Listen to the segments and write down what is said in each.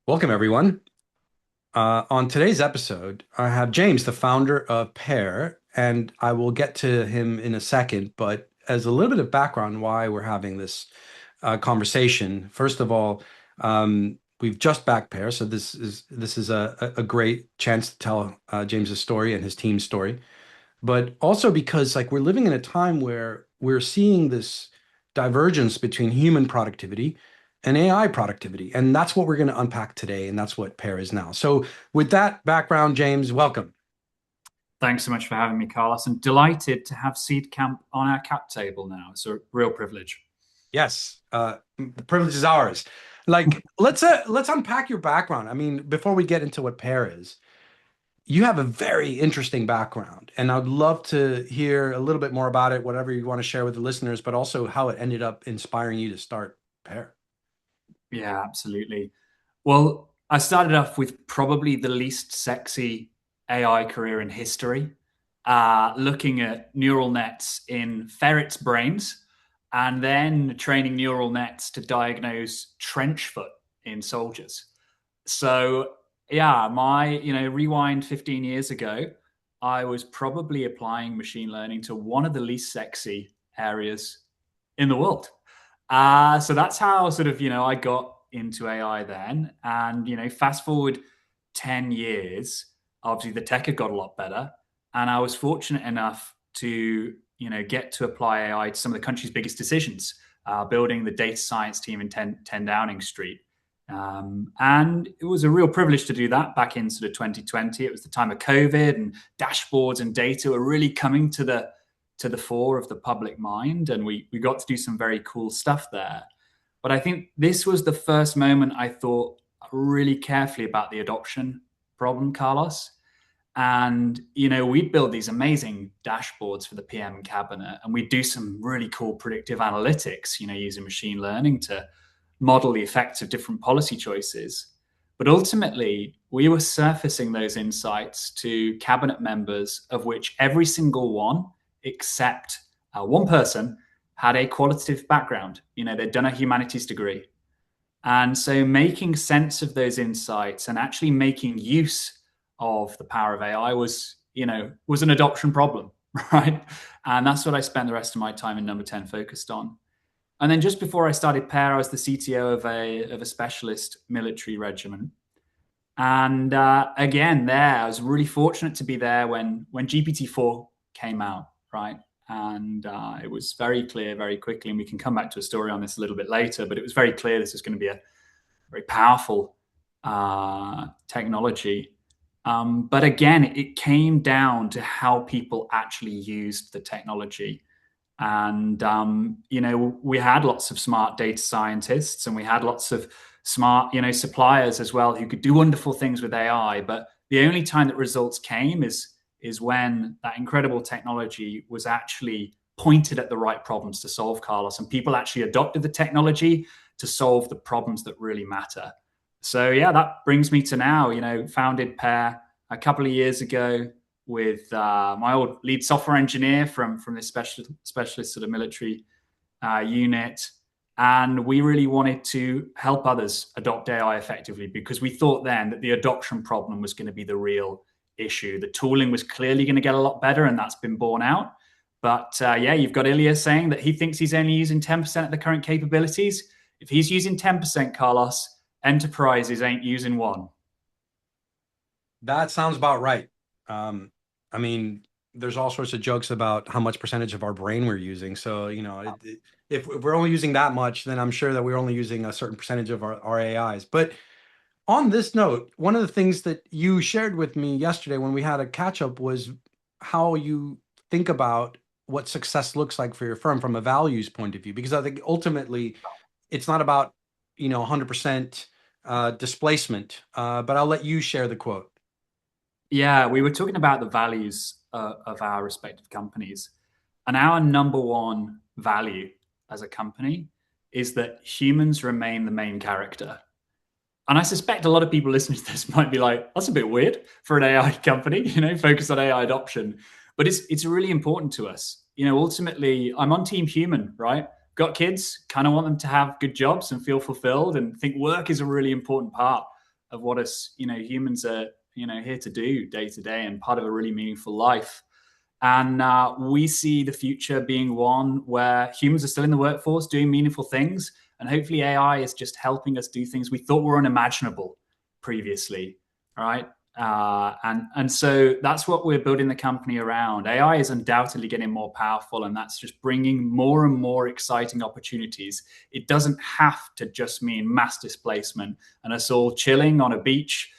Welcome, everyone. On today's episode, I have James, the founder of Pear, and I will get to him in a second. But as a little bit of background, why we're having this conversation. First of all, we've just backed Pear, so this is a great chance to tell James's story and his team's story. But also because like we're living in a time where we're seeing this divergence between human productivity and AI productivity. And that's what we're going to unpack today. And that's what Pair is now. So with that background, James, welcome. Thanks so much for having me, Carlos. I'm delighted to have Seedcamp on our cap table now. It's a real privilege. Yes, the privilege is ours. Like let's unpack your background. I mean, before we get into what Pair is, you have a very interesting background, and I'd love to hear a little bit more about it, whatever you want to share with the listeners, but also how it ended up inspiring you to start Pair. Yeah, absolutely. Well, I started off with probably the least sexy AI career in history, looking at neural nets in ferrets' brains and then training neural nets to diagnose trench foot in soldiers. So yeah, rewind 15 years ago, I was probably applying machine learning to one of the least sexy areas in the world. So that's how I got into AI then. And, fast forward 10 years, obviously the tech had got a lot better. And I was fortunate enough to, get to apply AI to some of the country's biggest decisions, building the data science team in 10 Downing Street. And it was a real privilege to do that back in sort of 2020. It was the time of COVID, and dashboards and data were really coming to the fore of the public mind, and we got to do some very cool stuff there. But I think this was the first moment I thought really carefully about the adoption problem, Carlos. And we'd build these amazing dashboards for the PM cabinet, and we'd do some really cool predictive analytics, using machine learning to model the effects of different policy choices. But ultimately, we were surfacing those insights to cabinet members, of which every single one, except one person, had a qualitative background. They'd done a humanities degree. And so making sense of those insights and actually making use of the power of AI was an adoption problem, right? And that's what I spent the rest of my time in number 10 focused on. And then just before I started Pair, I was the CTO of a specialist military regiment. And again, there I was really fortunate to be there when GPT-4 came out, right? And it was very clear very quickly, and we can come back to a story on this a little bit later. But it was very clear this was going to be a very powerful technology. But again, it came down to how people actually used the technology. And, we had lots of smart data scientists, and we had lots of smart, suppliers as well who could do wonderful things with AI. But the only time that results came is when that incredible technology was actually pointed at the right problems to solve, Carlos, and people actually adopted the technology to solve the problems that really matter. So yeah, that brings me to now, founded Pair a couple of years ago with my old lead software engineer from this specialist sort of military unit. And we really wanted to help others adopt AI effectively, because we thought then that the adoption problem was going to be the real issue. The tooling was clearly going to get a lot better, and that's been borne out. But yeah, you've got Ilya saying that he thinks he's only using 10% of the current capabilities. If he's using 10%, Carlos, enterprises ain't using one. That sounds about right. Um, I mean, there's all sorts of jokes about how much percentage of our brain we're using. So, if we're only using that much, then I'm sure that we're only using a certain percentage of our AIs. But on this note, one of the things that you shared with me yesterday when we had a catch up was how you think about what success looks like for your firm from a values point of view. Because I think ultimately it's not about, 100% displacement. But I'll let you share the quote. Yeah, we were talking about the values of our respective companies. And our number one value as a company is that humans remain the main character. And I suspect a lot of people listening to this might be like, that's a bit weird for an AI company, focus on AI adoption. But it's really important to us. Ultimately, I'm on team human, right? Got kids, kind of want them to have good jobs and feel fulfilled, and think work is a really important part of what us, humans are, here to do day to day and part of a really meaningful life. And we see the future being one where humans are still in the workforce doing meaningful things. And hopefully AI is just helping us do things we thought were unimaginable previously. All right. And so that's what we're building the company around. AI is undoubtedly getting more powerful, and that's just bringing more and more exciting opportunities. It doesn't have to just mean mass displacement and us all chilling on a beach,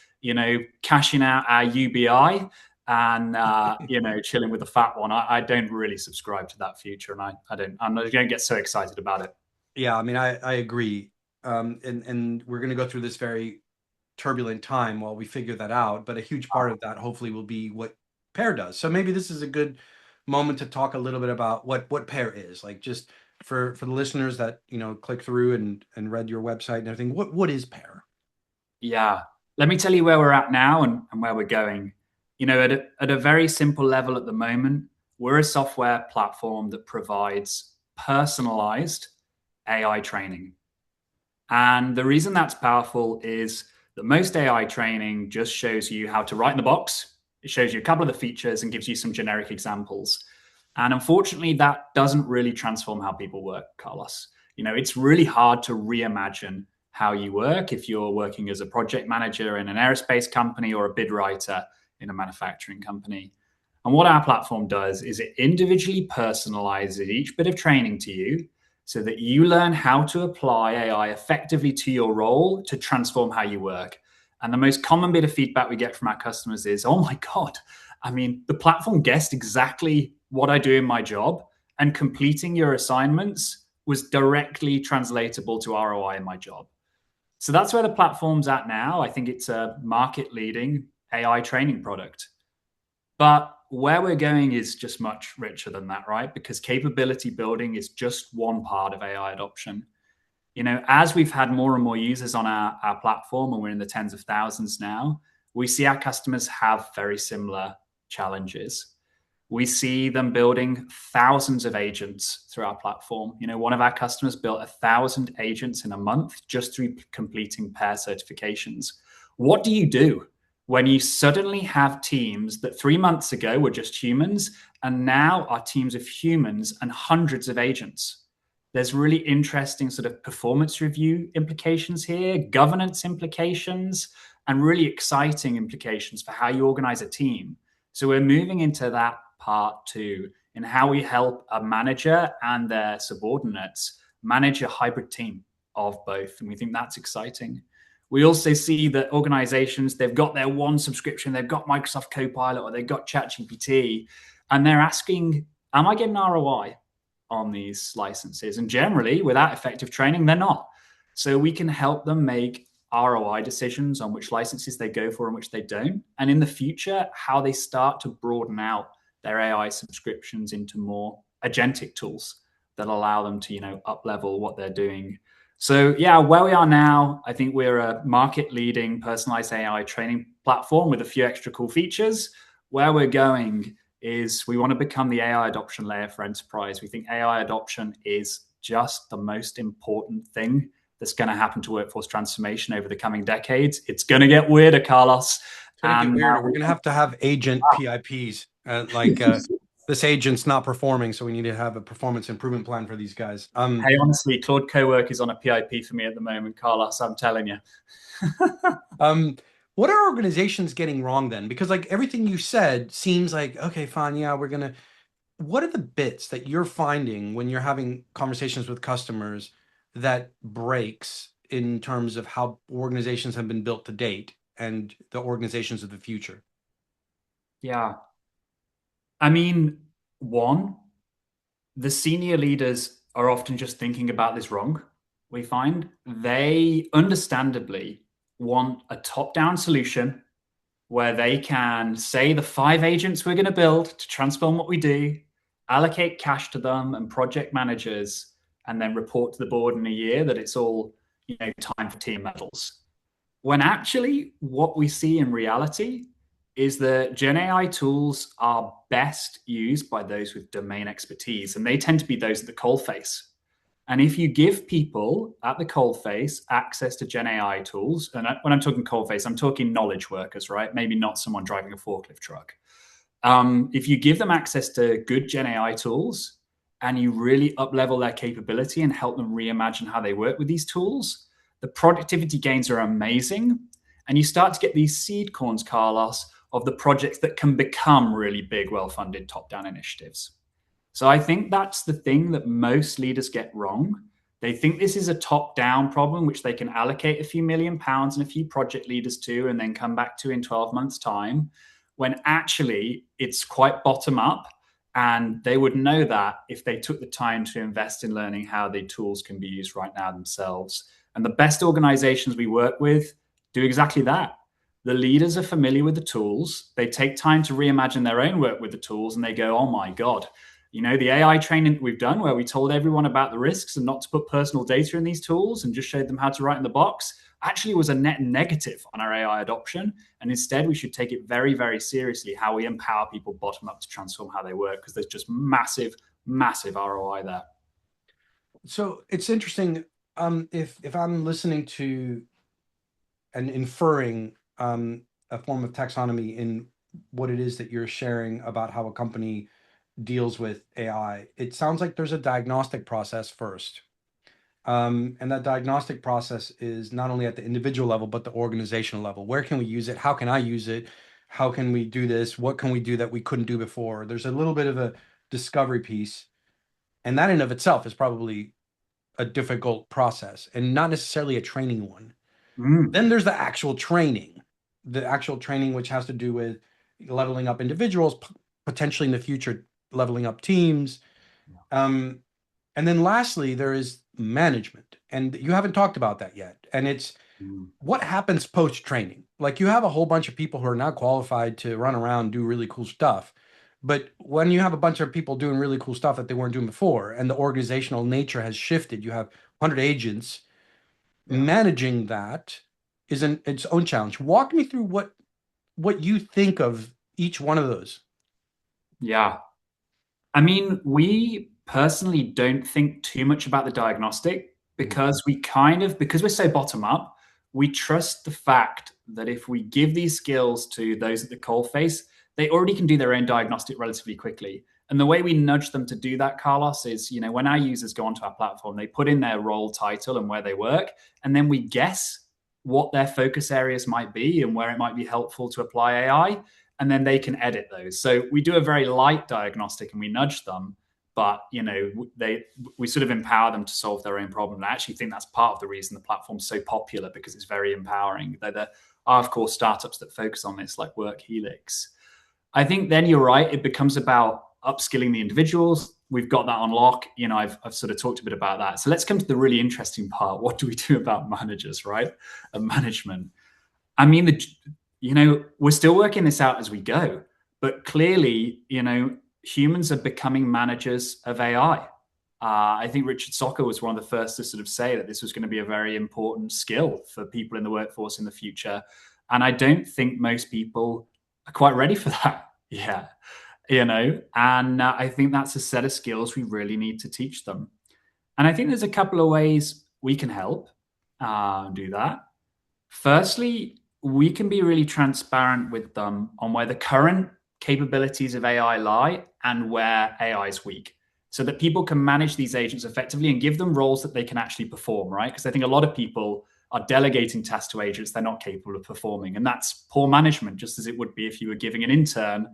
cashing out our UBI and chilling with the fat one. I don't really subscribe to that future, and I'm not going to get so excited about it. Yeah, I mean, I agree. And we're going to go through this very turbulent time while we figure that out. But a huge part of that hopefully will be what Pair does. So maybe this is a good moment to talk a little bit about what Pair is. Like, just for the listeners that, click through and read your website and everything, what is Pair? Yeah. Let me tell you where we're at now and where we're going. At a very simple level at the moment, we're a software platform that provides personalized AI training. And the reason that's powerful is that most AI training just shows you how to write in the box. It shows you a couple of the features and gives you some generic examples. And unfortunately, that doesn't really transform how people work, Carlos. It's really hard to reimagine how you work if you're working as a project manager in an aerospace company or a bid writer in a manufacturing company. And what our platform does is it individually personalizes each bit of training to you so that you learn how to apply AI effectively to your role to transform how you work. And the most common bit of feedback we get from our customers is, oh my God, I mean, the platform guessed exactly what I do in my job, and completing your assignments was directly translatable to ROI in my job. So that's where the platform's at now. I think it's a market leading AI training product. But where we're going is just much richer than that, right? Because capability building is just one part of AI adoption. As we've had more and more users on our platform, and we're in the tens of thousands now, we see our customers have very similar challenges. We see them building thousands of agents through our platform. One of our customers built 1,000 agents in a month just through completing pair certifications. What do you do when you suddenly have teams that 3 months ago were just humans and now are teams of humans and hundreds of agents? There's really interesting sort of performance review implications here, governance implications, and really exciting implications for how you organize a team. So we're moving into that part two in how we help a manager and their subordinates manage a hybrid team of both. And we think that's exciting. We also see that organizations, they've got their one subscription, they've got Microsoft Copilot, or they've got ChatGPT, and they're asking, am I getting ROI on these licenses? And generally, without effective training, they're not. So we can help them make ROI decisions on which licenses they go for and which they don't. And in the future, how they start to broaden out their AI subscriptions into more agentic tools that allow them to, up level what they're doing. So yeah, where we are now, I think we're a market leading personalized AI training platform with a few extra cool features. Where we're going is we want to become the AI adoption layer for enterprise. We think AI adoption is just the most important thing that's going to happen to workforce transformation over the coming decades. It's going to get weirder, Carlos. It's going to get weirder. We're going to have agent PIPs. This agent's not performing, so we need to have a performance improvement plan for these guys. Hey, honestly, Claude Cowork is on a PIP for me at the moment, Carlos. I'm telling you. What are organizations getting wrong then? Because everything you said seems like, okay, fine, yeah, what are the bits that you're finding when you're having conversations with customers that breaks in terms of how organizations have been built to date and the organizations of the future? Yeah. I mean, one, the senior leaders are often just thinking about this wrong. We find they understandably want a top-down solution where they can say the 5 agents we're going to build to transform what we do, allocate cash to them and project managers, and then report to the board in a year that it's all time for team medals. When actually what we see in reality is that Gen AI tools are best used by those with domain expertise, and they tend to be those at the coalface. And if you give people at the coalface access to Gen AI tools, and when I'm talking coalface, I'm talking knowledge workers, right? Maybe not someone driving a forklift truck. If you give them access to good Gen AI tools and you really up level their capability and help them reimagine how they work with these tools, the productivity gains are amazing. And you start to get these seed corns, Carlos, of the projects that can become really big, well funded top down initiatives. So I think that's the thing that most leaders get wrong. They think this is a top down problem, which they can allocate a few £1 million and a few project leaders to, and then come back to in 12 months' time, when actually it's quite bottom up. And they would know that if they took the time to invest in learning how the tools can be used right now themselves. And the best organizations we work with do exactly that. The leaders are familiar with the tools. They take time to reimagine their own work with the tools, and they go, oh my God, the AI training that we've done where we told everyone about the risks and not to put personal data in these tools and just showed them how to write in the box actually was a net negative on our AI adoption. And instead, we should take it very, very seriously how we empower people bottom up to transform how they work, because there's just massive, massive ROI there. So it's interesting. If I'm listening to and inferring a form of taxonomy in what it is that you're sharing about how a company deals with AI, it sounds like there's a diagnostic process first. And that diagnostic process is not only at the individual level, but the organizational level. Where can we use it? How can I use it? How can we do this? What can we do that we couldn't do before? There's a little bit of a discovery piece. And that in of itself is probably a difficult process and not necessarily a training one. Then there's the actual training, which has to do with leveling up individuals, potentially in the future, leveling up teams. And then lastly, there is management. And you haven't talked about that yet. And it's what happens post training. Like you have a whole bunch of people who are now qualified to run around, do really cool stuff. But when you have a bunch of people doing really cool stuff that they weren't doing before, and the organizational nature has shifted, you have 100 agents, managing that is its own challenge. Walk me through what you think of each one of those. Yeah. I mean, we personally don't think too much about the diagnostic because because we're so bottom up, we trust the fact that if we give these skills to those at the coalface, they already can do their own diagnostic relatively quickly. And the way we nudge them to do that, Carlos, is, when our users go onto our platform, they put in their role title and where they work, and then we guess what their focus areas might be and where it might be helpful to apply AI, and then they can edit those. So we do a very light diagnostic and we nudge them, but we sort of empower them to solve their own problem. And I actually think that's part of the reason the platform's so popular, because it's very empowering. There are, of course, startups that focus on this, like Work Helix. I think then you're right. It becomes about upskilling the individuals. We've got that on lock. I've sort of talked a bit about that. So let's come to the really interesting part. What do we do about managers, right? And management. I mean, we're still working this out as we go, but clearly, humans are becoming managers of AI. I think Richard Soccer was one of the first to sort of say that this was going to be a very important skill for people in the workforce in the future. And I don't think most people are quite ready for that. Yeah. And I think that's a set of skills we really need to teach them. And I think there's a couple of ways we can help do that. Firstly, we can be really transparent with them on where the current capabilities of AI lie and where AI is weak, so that people can manage these agents effectively and give them roles that they can actually perform, right? Because I think a lot of people are delegating tasks to agents they're not capable of performing. And that's poor management, just as it would be if you were giving an intern,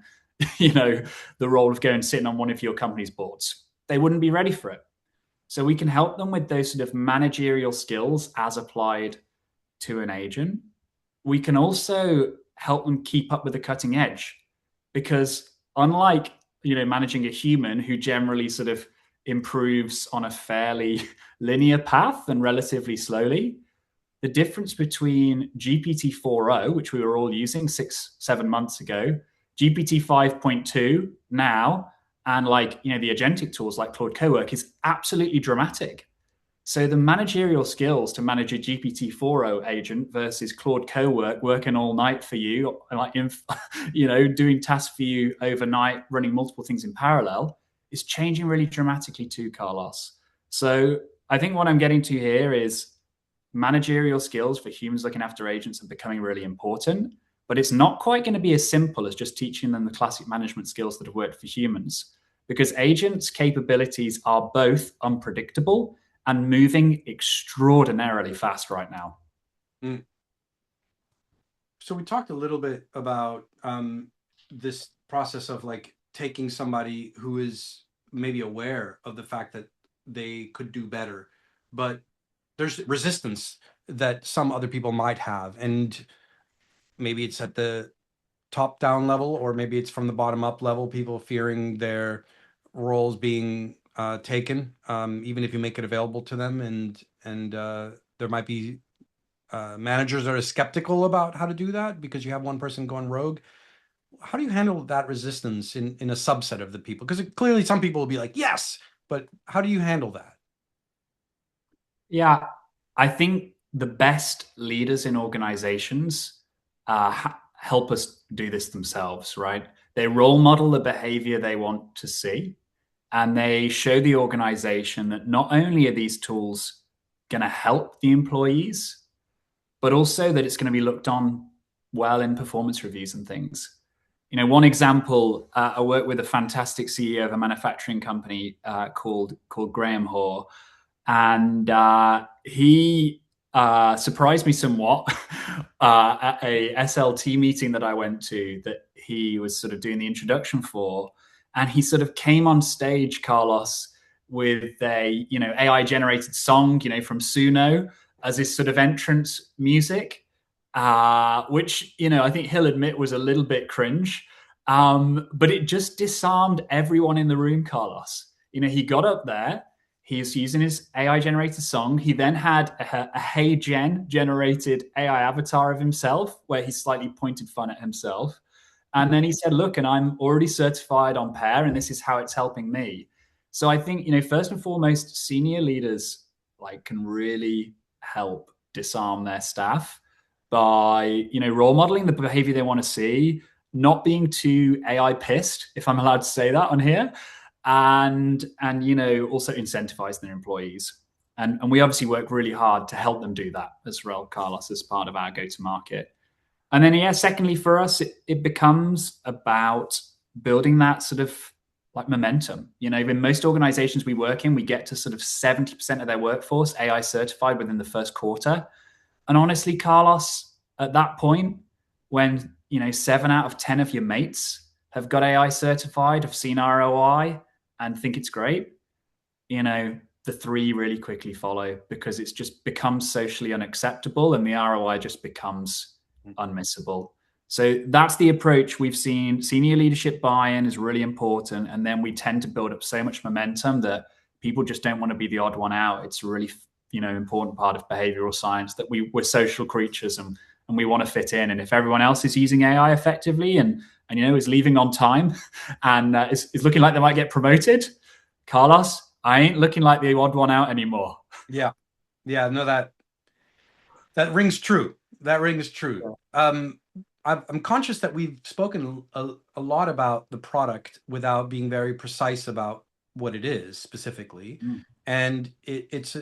the role of going sitting on one of your company's boards. They wouldn't be ready for it. So we can help them with those sort of managerial skills as applied to an agent. We can also help them keep up with the cutting edge, because unlike managing a human who generally sort of improves on a fairly linear path and relatively slowly, the difference between GPT-4o, which we were all using 6-7 months ago, GPT 5.2 now, and the agentic tools like Claude Cowork is absolutely dramatic. So the managerial skills to manage a GPT-4o agent versus Claude Cowork working all night for you, doing tasks for you overnight, running multiple things in parallel, is changing really dramatically too, Carlos. So I think what I'm getting to here is managerial skills for humans looking after agents are becoming really important, but it's not quite going to be as simple as just teaching them the classic management skills that have worked for humans, because agents' capabilities are both unpredictable and moving extraordinarily fast right now. Mm. So we talked a little bit about this process of like taking somebody who is maybe aware of the fact that they could do better, but there's resistance that some other people might have, and maybe it's at the top down level, or maybe it's from the bottom up level, people fearing their roles being taken, even if you make it available to them, and there might be managers that are skeptical about how to do that because you have one person going rogue. How do you handle that resistance in a subset of the people? Because clearly some people will be like, yes, but how do you handle that? Yeah, I think the best leaders in organizations help us do this themselves, right? They role model the behavior they want to see, and they show the organization that not only are these tools going to help the employees, but also that it's going to be looked on well in performance reviews and things. You know, one example, I work with a fantastic CEO of a manufacturing company called Graham Hoare, and he surprised me somewhat at a SLT meeting that I went to that he was sort of doing the introduction for, and he sort of came on stage, Carlos, with a AI generated song, from Suno as his sort of entrance music, which I think he'll admit was a little bit cringe, but it just disarmed everyone in the room, Carlos. He got up there. He's using his AI generated song. He then had a Hey Gen generated AI avatar of himself where he slightly pointed fun at himself. And then he said, look, and I'm already certified on Pair, and this is how it's helping me. So I think, first and foremost, senior leaders can really help disarm their staff by, role modeling the behavior they want to see, not being too AI pissed, if I'm allowed to say that on here, and also incentivize their employees. And we obviously work really hard to help them do that as well, Carlos, as part of our go-to-market. And then, secondly, for us, it becomes about building that sort of momentum. In most organizations we work in, we get to sort of 70% of their workforce AI certified within the first quarter. And honestly, Carlos, at that point, when 7 out of 10 of your mates have got AI certified, have seen ROI, and think it's great, the 3 really quickly follow because it's just becomes socially unacceptable and the ROI just becomes unmissable. So that's the approach we've seen. Senior leadership buy-in is really important. And then we tend to build up so much momentum that people just don't want to be the odd one out. It's a really, important part of behavioral science that we're social creatures and we want to fit in. And if everyone else is using AI effectively and is leaving on time and is looking like they might get promoted, Carlos, I ain't looking like the odd one out anymore. Yeah. Yeah, no, that rings true. That rings true. I'm conscious that we've spoken a lot about the product without being very precise about what it is specifically. And it's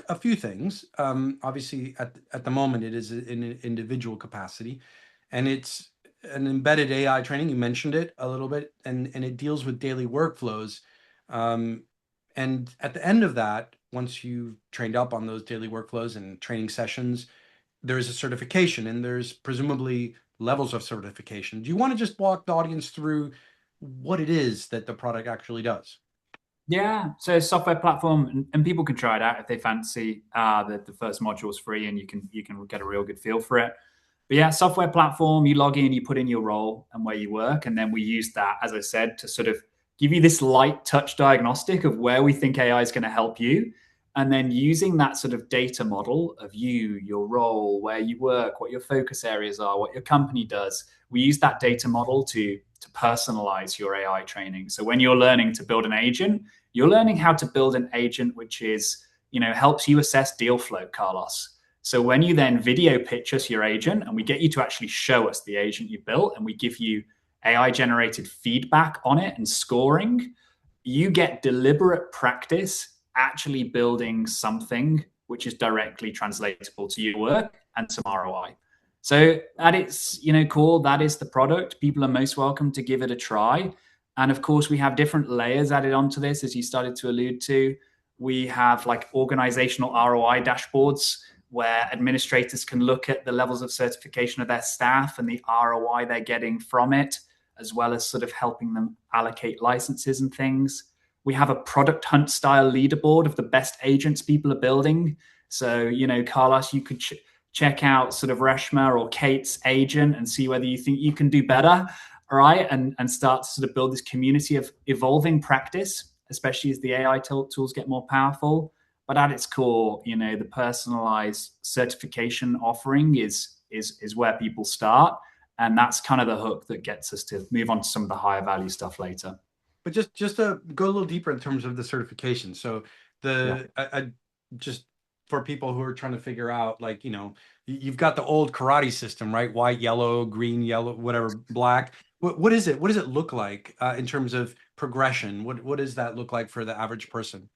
a few things. Obviously, at the moment, it is in an individual capacity, and it's an embedded AI training. You mentioned it a little bit, and it deals with daily workflows. And at the end of that, once you've trained up on those daily workflows and training sessions, there is a certification, and there's presumably levels of certification. Do you want to just walk the audience through what it is that the product actually does? Yeah, so software platform, and people can try it out if they fancy. The first module is free, and you can get a real good feel for it. But yeah, software platform, you log in, you put in your role and where you work, and then we use that, as I said, to sort of give you this light touch diagnostic of where we think AI is going to help you. And then using that sort of data model of you, your role, where you work, what your focus areas are, what your company does, we use that data model to personalize your AI training. So when you're learning to build an agent, you're learning how to build an agent which is, helps you assess deal flow, Carlos. So when you then video pitch us your agent and we get you to actually show us the agent you built and we give you AI generated feedback on it and scoring, you get deliberate practice actually building something which is directly translatable to your work and some ROI. So at its core, that is the product. People are most welcome to give it a try. And of course, we have different layers added onto this, as you started to allude to. We have like organizational ROI dashboards where administrators can look at the levels of certification of their staff and the ROI they're getting from it, as well as sort of helping them allocate licenses and things. We have a product hunt style leaderboard of the best agents people are building. So, Carlos, you could check out sort of Reshma or Kate's agent and see whether you think you can do better, right? And start to sort of build this community of evolving practice, especially as the AI tools get more powerful. But at its core, the personalized certification offering is where people start. And that's kind of the hook that gets us to move on to some of the higher value stuff later. But just to go a little deeper in terms of the certification. So Yeah. just for people who are trying to figure out, like, you've got the old karate system, right? White, yellow, green, yellow, whatever, black. What is it? What does it look like in terms of progression? What does that look like for the average person?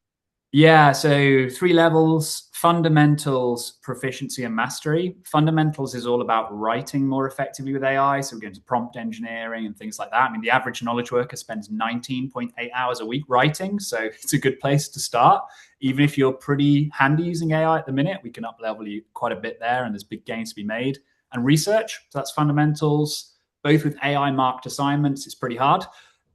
Yeah, so 3 levels: fundamentals, proficiency, and mastery. Fundamentals is all about writing more effectively with AI. So we're going to prompt engineering and things like that. I mean, the average knowledge worker spends 19.8 hours a week writing. So it's a good place to start. Even if you're pretty handy using AI at the minute, we can up level you quite a bit there, and there's big gains to be made. And research, so that's fundamentals. Both with AI marked assignments, it's pretty hard.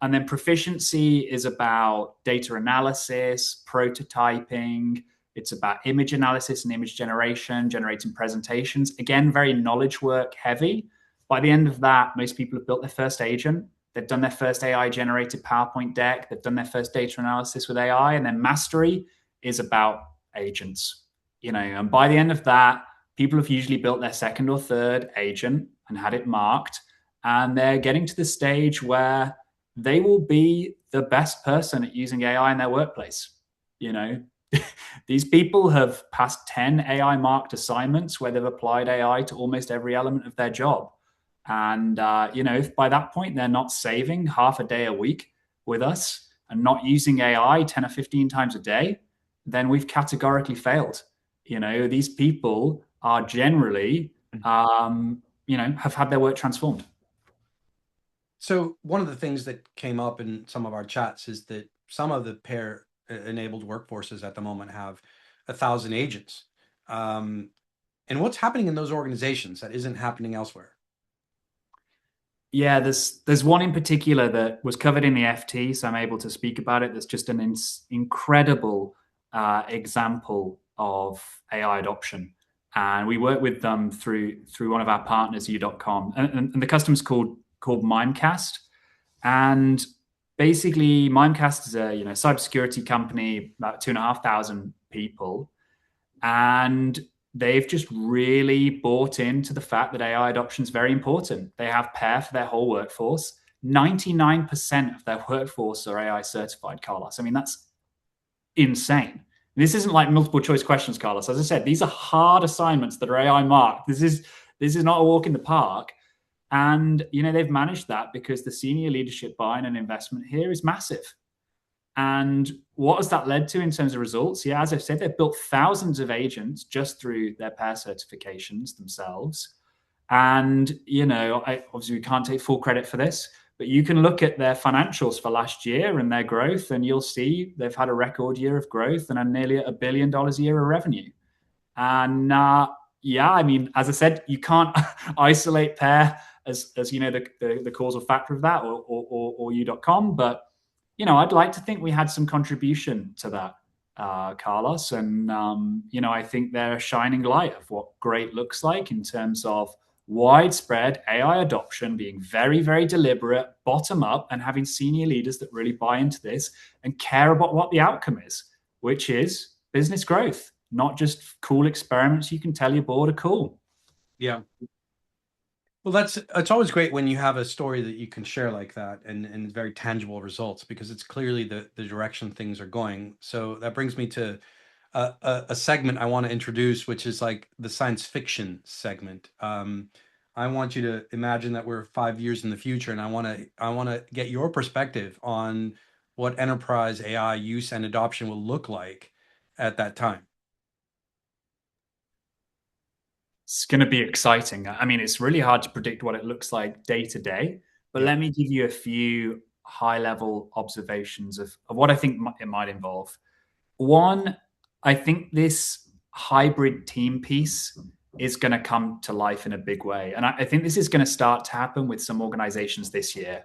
And then proficiency is about data analysis, prototyping. It's about image analysis and image generation, generating presentations. Again, very knowledge work heavy. By the end of that, most people have built their first agent. They've done their first AI generated PowerPoint deck. They've done their first data analysis with AI. And then mastery is about agents. And by the end of that, people have usually built their second or third agent and had it marked. And they're getting to the stage where they will be the best person at using AI in their workplace. These people have passed 10 AI marked assignments where they've applied AI to almost every element of their job. And, if by that point they're not saving half a day a week with us and not using AI 10 or 15 times a day, then we've categorically failed. These people are generally, have had their work transformed. So one of the things that came up in some of our chats is that some of the pair enabled workforces at the moment have 1,000 agents. And what's happening in those organizations that isn't happening elsewhere? Yeah, there's one in particular that was covered in the FT, so I'm able to speak about it. There's just an incredible example of AI adoption, and we work with them through one of our partners, U.com, and the customer's called Mimecast, and basically Mimecast is a cybersecurity company, about 2,500 people, and they've just really bought into the fact that AI adoption is very important. They have pair for their whole workforce. 99% of their workforce are AI certified, Carlos. I mean, that's insane. This isn't like multiple choice questions, Carlos. As I said, these are hard assignments that are AI marked. This is not a walk in the park. And they've managed that because the senior leadership buy-in and investment here is massive. And what has that led to in terms of results? Yeah, as I've said, they've built thousands of agents just through their pair certifications themselves. And, obviously we can't take full credit for this, but you can look at their financials for last year and their growth, and you'll see they've had a record year of growth and are nearly at $1 billion a year of revenue. And yeah, I mean, as I said, you can't isolate pair as the causal factor of that or U.com, but I'd like to think we had some contribution to that, Carlos. And, I think they're a shining light of what great looks like in terms of widespread AI adoption, being very, very deliberate, bottom up, and having senior leaders that really buy into this and care about what the outcome is, which is business growth, not just cool experiments you can tell your board are cool. Yeah. Well, it's always great when you have a story that you can share like that and very tangible results, because it's clearly the direction things are going. So that brings me to a segment I want to introduce, which is like the science fiction segment. I want you to imagine that we're 5 years in the future, and I want to get your perspective on what enterprise AI use and adoption will look like at that time? It's going to be exciting. I mean, it's really hard to predict what it looks like day to day, but Yeah. let me give you a few high level observations of what I think it might involve. One, I think this hybrid team piece is going to come to life in a big way. And I think this is going to start to happen with some organizations this year.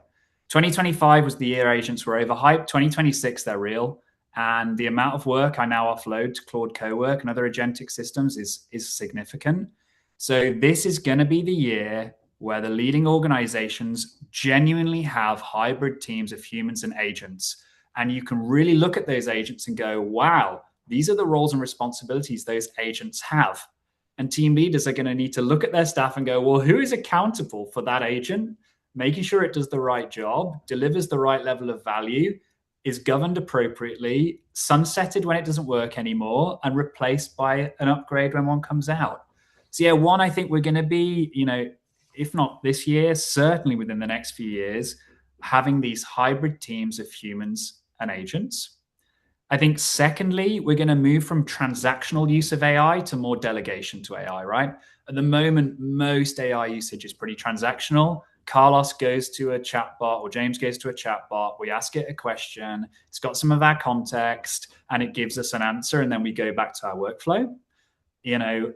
2025 was the year agents were overhyped. 2026, they're real. And the amount of work I now offload to Claude Cowork and other agentic systems is significant. So this is going to be the year where the leading organizations genuinely have hybrid teams of humans and agents. And you can really look at those agents and go, wow, these are the roles and responsibilities those agents have. And team leaders are going to need to look at their staff and go, well, who is accountable for that agent, making sure it does the right job, delivers the right level of value, is governed appropriately, sunsetted when it doesn't work anymore, and replaced by an upgrade when one comes out. So, yeah, one, I think we're going to be, if not this year, certainly within the next few years, having these hybrid teams of humans and agents. I think, secondly, we're going to move from transactional use of AI to more delegation to AI, right? At the moment, most AI usage is pretty transactional. Carlos goes to a chatbot or James goes to a chatbot. We ask it a question. It's got some of our context and it gives us an answer. And then we go back to our workflow.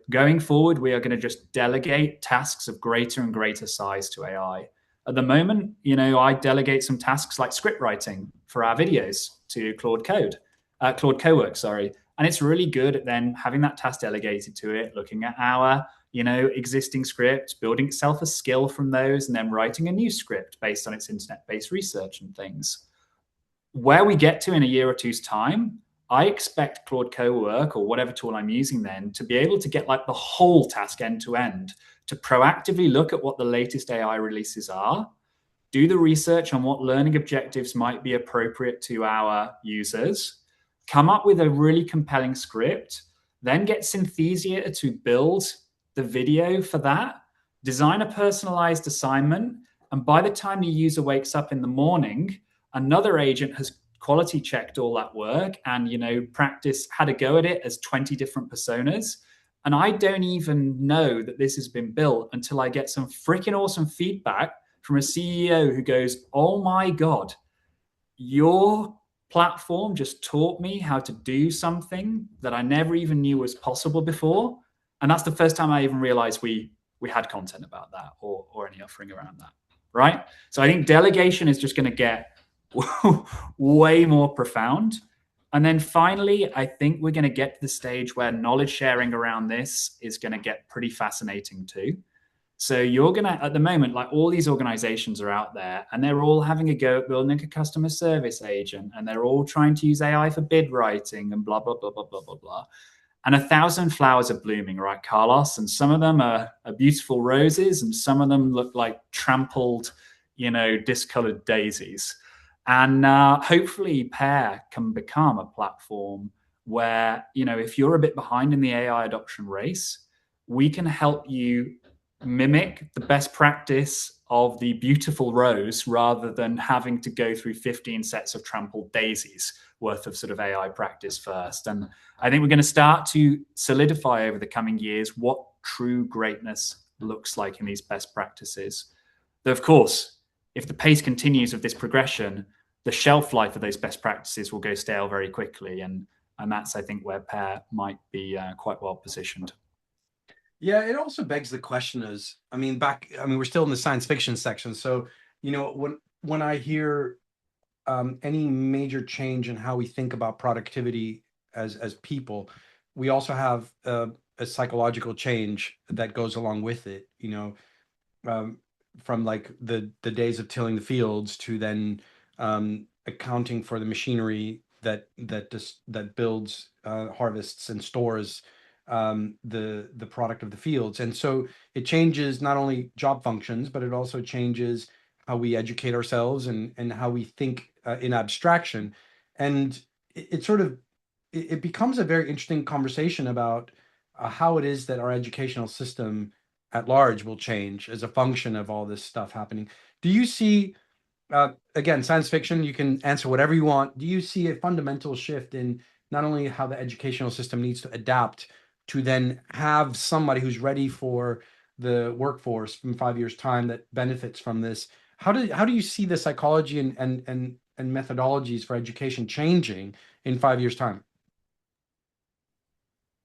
Going forward, we are going to just delegate tasks of greater and greater size to AI. At the moment, I delegate some tasks like script writing for our videos to Claude Cowork, sorry. And it's really good at then having that task delegated to it, looking at our, existing script, building itself a skill from those, and then writing a new script based on its internet-based research and things. Where we get to in a year or two's time, I expect Claude Cowork or whatever tool I'm using then to be able to get like the whole task end to end, to proactively look at what the latest AI releases are, do the research on what learning objectives might be appropriate to our users, come up with a really compelling script, then get Synthesia to build the video for that, design a personalized assignment, and by the time the user wakes up in the morning, another agent has quality checked all that work and practice had a go at it as 20 different personas. And I don't even know that this has been built until I get some freaking awesome feedback from a CEO who goes, oh my God, your platform just taught me how to do something that I never even knew was possible before. And that's the first time I even realized we had content about that or any offering around that. Right. So I think delegation is just going to get way more profound. And then finally, I think we're going to get to the stage where knowledge sharing around this is going to get pretty fascinating too. So you're going to, at the moment, like all these organizations are out there and they're all having a go at building a customer service agent and they're all trying to use AI for bid writing and blah, blah, blah, blah, blah, blah, blah. And 1,000 flowers are blooming, right, Carlos? And some of them are beautiful roses and some of them look like trampled, discolored daisies. And hopefully Pair can become a platform where, if you're a bit behind in the AI adoption race, we can help you mimic the best practice of the beautiful rose rather than having to go through 15 sets of trampled daisies worth of sort of AI practice first. And I think we're going to start to solidify over the coming years what true greatness looks like in these best practices. Though, of course, if the pace continues of this progression, the shelf life of those best practices will go stale very quickly. And that's, I think, where Pair might be quite well positioned. Yeah, it also begs the question we're still in the science fiction section. So, when I hear any major change in how we think about productivity as people, we also have a psychological change that goes along with it, from like the days of tilling the fields to then accounting for the machinery that builds, harvests and stores the product of the fields. And so it changes not only job functions, but it also changes how we educate ourselves and how we think in abstraction. And it becomes a very interesting conversation about how it is that our educational system at large will change as a function of all this stuff happening. Do you see, again, science fiction, you can answer whatever you want. Do you see a fundamental shift in not only how the educational system needs to adapt to then have somebody who's ready for the workforce in 5 years' time that benefits from this. How do you see the psychology and methodologies for education changing in 5 years' time?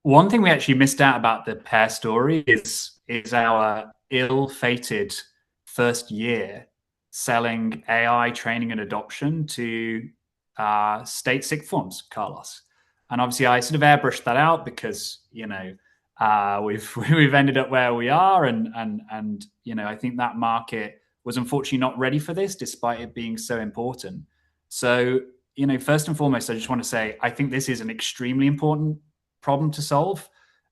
One thing we actually missed out about the pair story is our ill-fated first year selling AI training and adoption to state sixth forms, Carlos. And obviously, I sort of airbrushed that out because we've ended up where we are, and I think that market was unfortunately not ready for this, despite it being so important. So first and foremost, I just want to say I think this is an extremely important problem to solve.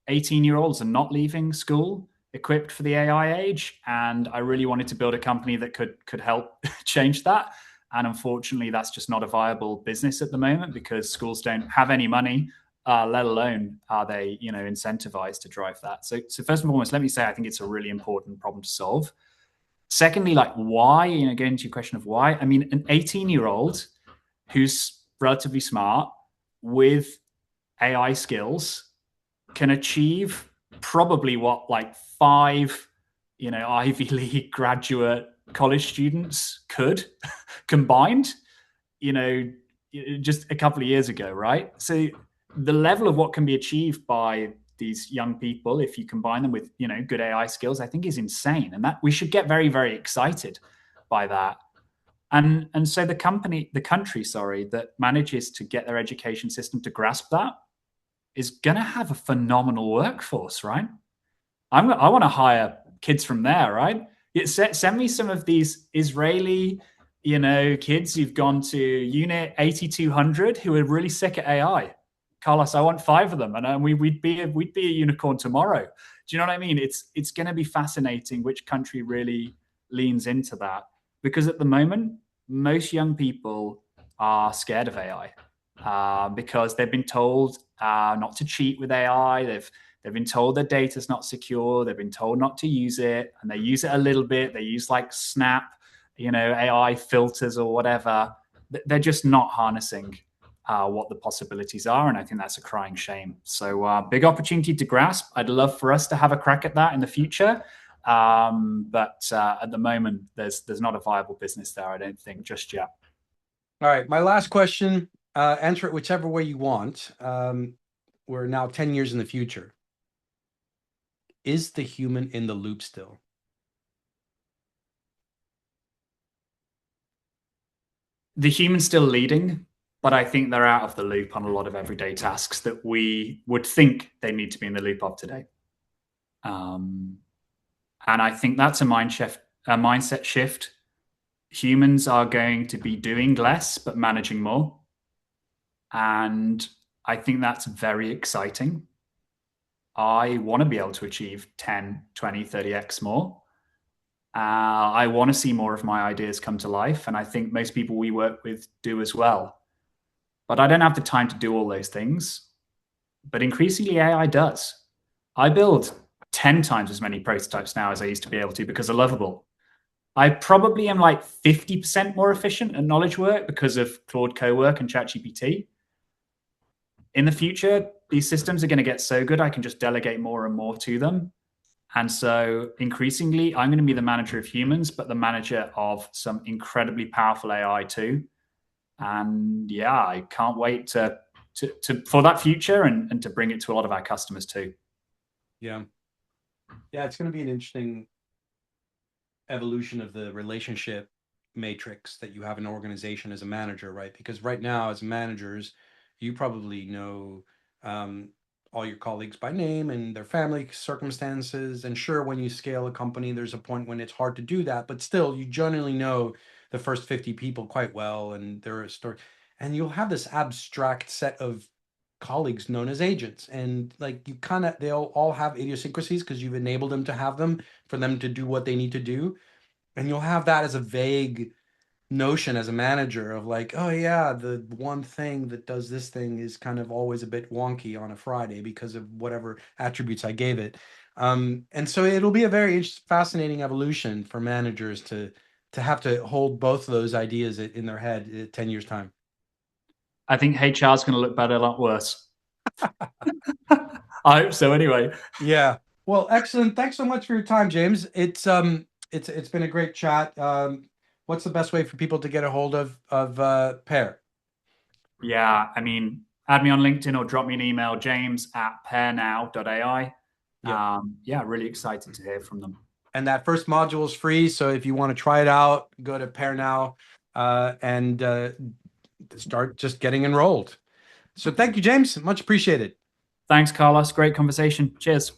18-year-olds are not leaving school equipped for the AI age, and I really wanted to build a company that could help change that. And unfortunately, that's just not a viable business at the moment because schools don't have any money, let alone are they incentivized to drive that. So first and foremost, let me say I think it's a really important problem to solve. Secondly, like why, going to your question of why, I mean, an 18-year-old who's relatively smart with AI skills can achieve probably what like five, Ivy League graduate college students could combined, you know, just a couple of years ago, right? So the level of what can be achieved by these young people, if you combine them with, good AI skills, I think is insane. And that we should get very, very excited by that. And so the country, sorry, that manages to get their education system to grasp that is going to have a phenomenal workforce, right? I want to hire kids from there, right? Send me some of these Israeli, kids who've gone to Unit 8200 who are really sick at AI. Carlos, I want 5 of them, and we'd be a unicorn tomorrow. Do you know what I mean? It's going to be fascinating which country really leans into that, because at the moment most young people are scared of AI because they've been told not to cheat with AI. They've been told their data's not secure. They've been told not to use it, and they use it a little bit. They use like Snap, AI filters or whatever. They're just not harnessing what the possibilities are, and I think that's a crying shame. So big opportunity to grasp. I'd love for us to have a crack at that in the future. But at the moment, there's not a viable business there, I don't think, just yet. All right, my last question, answer it whichever way you want. We're now 10 years in the future. Is the human in the loop still? The human's still leading, but I think they're out of the loop on a lot of everyday tasks that we would think they need to be in the loop of today. And I think that's a mindset shift. Humans are going to be doing less, but managing more. And I think that's very exciting. I want to be able to achieve 10, 20, 30x more. I want to see more of my ideas come to life. And I think most people we work with do as well. But I don't have the time to do all those things. But increasingly, AI does. I build 10 times as many prototypes now as I used to be able to because of Lovable. I probably am like 50% more efficient at knowledge work because of Claude Cowork and ChatGPT. In the future, these systems are going to get so good, I can just delegate more and more to them. And so increasingly, I'm going to be the manager of humans, but the manager of some incredibly powerful AI too. And yeah, I can't wait to for that future and to bring it to a lot of our customers too. Yeah. Yeah, it's going to be an interesting evolution of the relationship matrix that you have in an organization as a manager, right? Because right now, as managers, you probably know all your colleagues by name and their family circumstances. And sure, when you scale a company, there's a point when it's hard to do that, but still, you generally know the first 50 people quite well, and their story. And you'll have this abstract set of colleagues known as agents, and like you kind of they'll all have idiosyncrasies because you've enabled them to have them for them to do what they need to do, and you'll have that as a vague notion as a manager of like, oh yeah, the one thing that does this thing is kind of always a bit wonky on a Friday because of whatever attributes I gave it. And so it'll be a very fascinating evolution for managers to have to hold both of those ideas in their head at 10 years time. I think HR is going to look better, not worse. I hope so. Anyway, Yeah. Well, excellent. Thanks so much for your time, James. It's been a great chat. What's the best way for people to get a hold of Pear? yeah. I mean, add me on LinkedIn or drop me an email, James at pairnow.ai. Yeah. Yeah, really excited to hear from them. And that first module is free. So if you want to try it out, go to Pair Now and start just getting enrolled. So thank you, James. Much appreciated. Thanks, Carlos. Great conversation. Cheers.